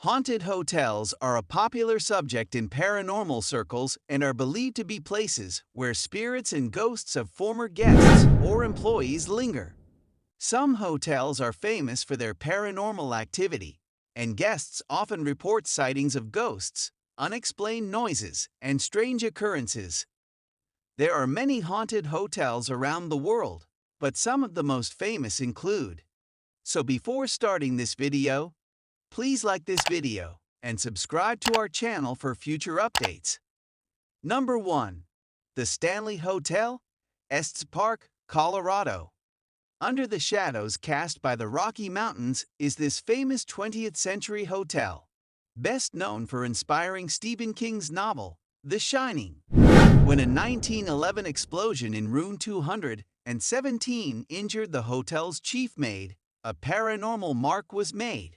Haunted hotels are a popular subject in paranormal circles and are believed to be places where spirits and ghosts of former guests or employees linger. Some hotels are famous for their paranormal activity, and guests often report sightings of ghosts, unexplained noises, and strange occurrences. There are many haunted hotels around the world, but some of the most famous include. So before starting this video, please like this video and subscribe to our channel for future updates. Number 1. The Stanley Hotel, Estes Park, Colorado. Under the shadows cast by the Rocky Mountains is this famous 20th century hotel, best known for inspiring Stephen King's novel, The Shining. When a 1911 explosion in room 217 injured the hotel's chief maid, a paranormal mark was made.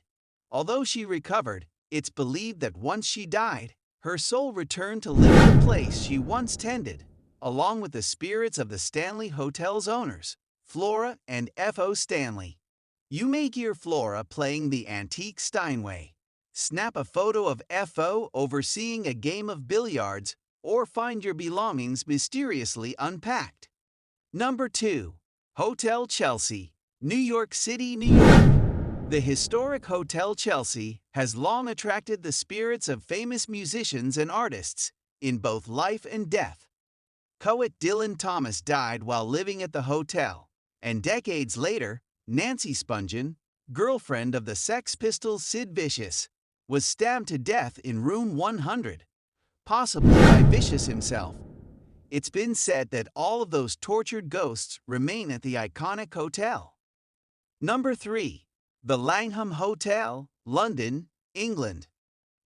Although she recovered, it's believed that once she died, her soul returned to live in the place she once tended, along with the spirits of the Stanley Hotel's owners, Flora and F.O. Stanley. You may hear Flora playing the antique Steinway, snap a photo of F.O. overseeing a game of billiards, or find your belongings mysteriously unpacked. Number 2. Hotel Chelsea, New York City, New York. The historic Hotel Chelsea has long attracted the spirits of famous musicians and artists, in both life and death. Poet Dylan Thomas died while living at the hotel, and decades later, Nancy Spungen, girlfriend of the Sex Pistols' Sid Vicious, was stabbed to death in room 100, possibly by Vicious himself. It's been said that all of those tortured ghosts remain at the iconic hotel. Number 3. The Langham Hotel, London, England.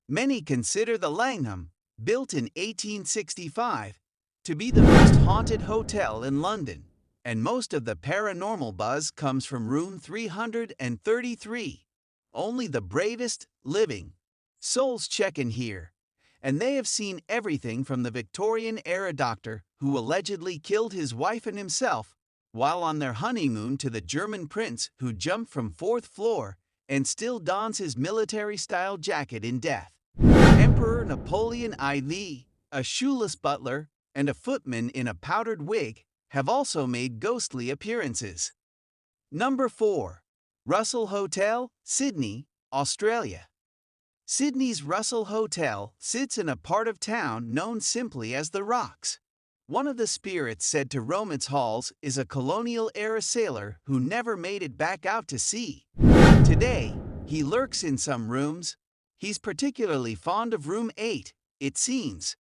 Many consider the Langham, built in 1865, to be the most haunted hotel in London, and most of the paranormal buzz comes from room 333. Only the bravest, living souls check in here, and they have seen everything from the Victorian-era doctor who allegedly killed his wife and himself while on their honeymoon to the German prince who jumped from 4th floor and still dons his military-style jacket in death. Emperor Napoleon IV, a shoeless butler, and a footman in a powdered wig have also made ghostly appearances. Number 4. Russell Hotel, Sydney, Australia. Sydney's Russell Hotel sits in a part of town known simply as the Rocks. One of the spirits said to roam its halls is a colonial-era sailor who never made it back out to sea. Today, he lurks in some rooms. He's particularly fond of room 8, it seems,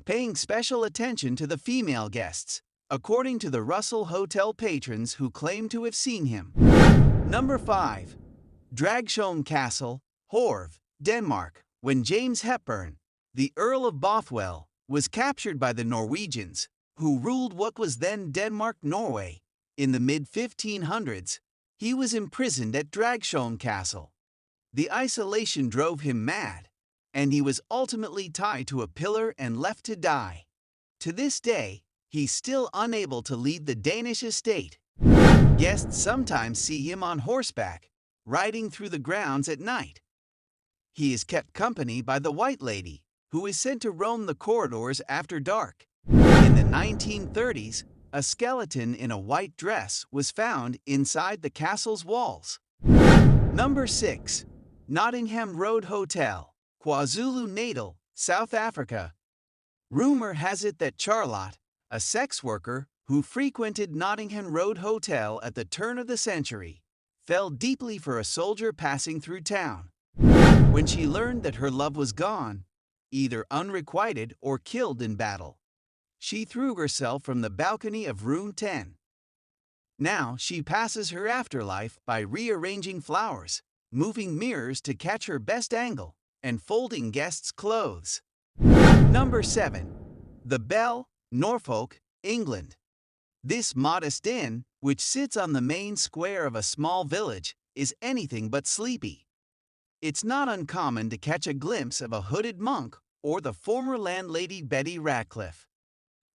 paying special attention to the female guests, according to the Russell Hotel patrons who claim to have seen him. Number 5. Dragsholm Castle, Horv, Denmark. When James Hepburn, the Earl of Bothwell, was captured by the Norwegians, who ruled what was then Denmark-Norway, in the mid-1500s, he was imprisoned at Dragsholm Castle. The isolation drove him mad, and he was ultimately tied to a pillar and left to die. To this day, he's still unable to leave the Danish estate. Guests sometimes see him on horseback, riding through the grounds at night. He is kept company by the White Lady, who is sent to roam the corridors after dark. In the 1930s, a skeleton in a white dress was found inside the castle's walls. Number 6. Nottingham Road Hotel, KwaZulu-Natal, South Africa. Rumor has it that Charlotte, a sex worker who frequented Nottingham Road Hotel at the turn of the century, fell deeply for a soldier passing through town. When she learned that her love was gone, either unrequited or killed in battle, she threw herself from the balcony of room 10. Now she passes her afterlife by rearranging flowers, moving mirrors to catch her best angle, and folding guests' clothes. Number 7. The Bell, Norfolk, England. This modest inn, which sits on the main square of a small village, is anything but sleepy. It's not uncommon to catch a glimpse of a hooded monk or the former landlady Betty Ratcliffe.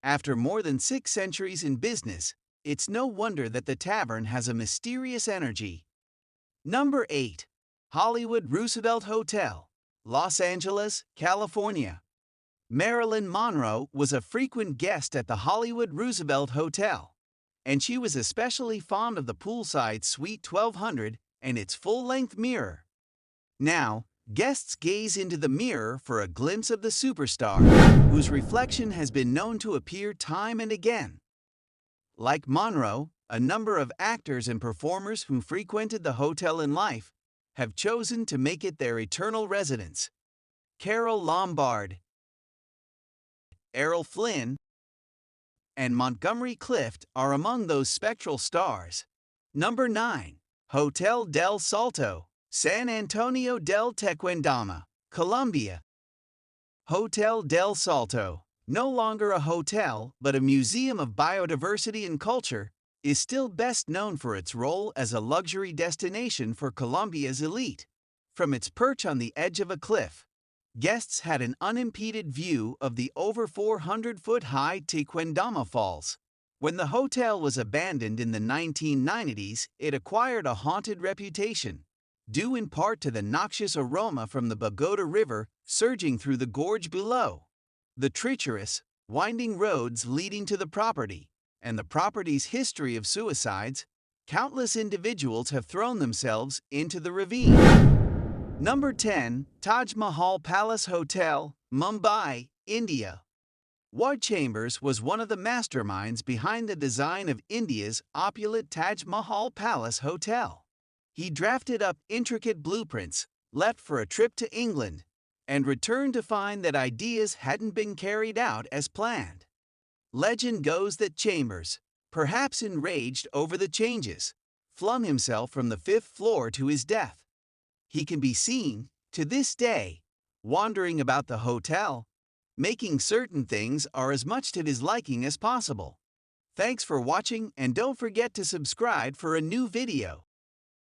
After more than 6 centuries in business, it's no wonder that the tavern has a mysterious energy. Number 8. Hollywood Roosevelt Hotel, Los Angeles, California. Marilyn Monroe was a frequent guest at the Hollywood Roosevelt Hotel, and she was especially fond of the poolside Suite 1200 and its full-length mirror. Now, guests gaze into the mirror for a glimpse of the superstar, whose reflection has been known to appear time and again. Like Monroe, a number of actors and performers who frequented the hotel in life have chosen to make it their eternal residence. Carole Lombard, Errol Flynn, and Montgomery Clift are among those spectral stars. Number 9. Hotel del Salto, San Antonio del Tequendama, Colombia. Hotel del Salto, no longer a hotel but a museum of biodiversity and culture, is still best known for its role as a luxury destination for Colombia's elite. From its perch on the edge of a cliff, guests had an unimpeded view of the over 400-foot-high Tequendama Falls. When the hotel was abandoned in the 1990s, it acquired a haunted reputation, due in part to the noxious aroma from the Bogota River surging through the gorge below, the treacherous, winding roads leading to the property, and the property's history of suicides. Countless individuals have thrown themselves into the ravine. Number 10. Taj Mahal Palace Hotel, Mumbai, India. Ward Chambers was one of the masterminds behind the design of India's opulent Taj Mahal Palace Hotel. He drafted up intricate blueprints, left for a trip to England, and returned to find that ideas hadn't been carried out as planned. Legend goes that Chambers, perhaps enraged over the changes, flung himself from the 5th floor to his death. He can be seen, to this day, wandering about the hotel, making certain things are as much to his liking as possible. Thanks for watching, and don't forget to subscribe for a new video.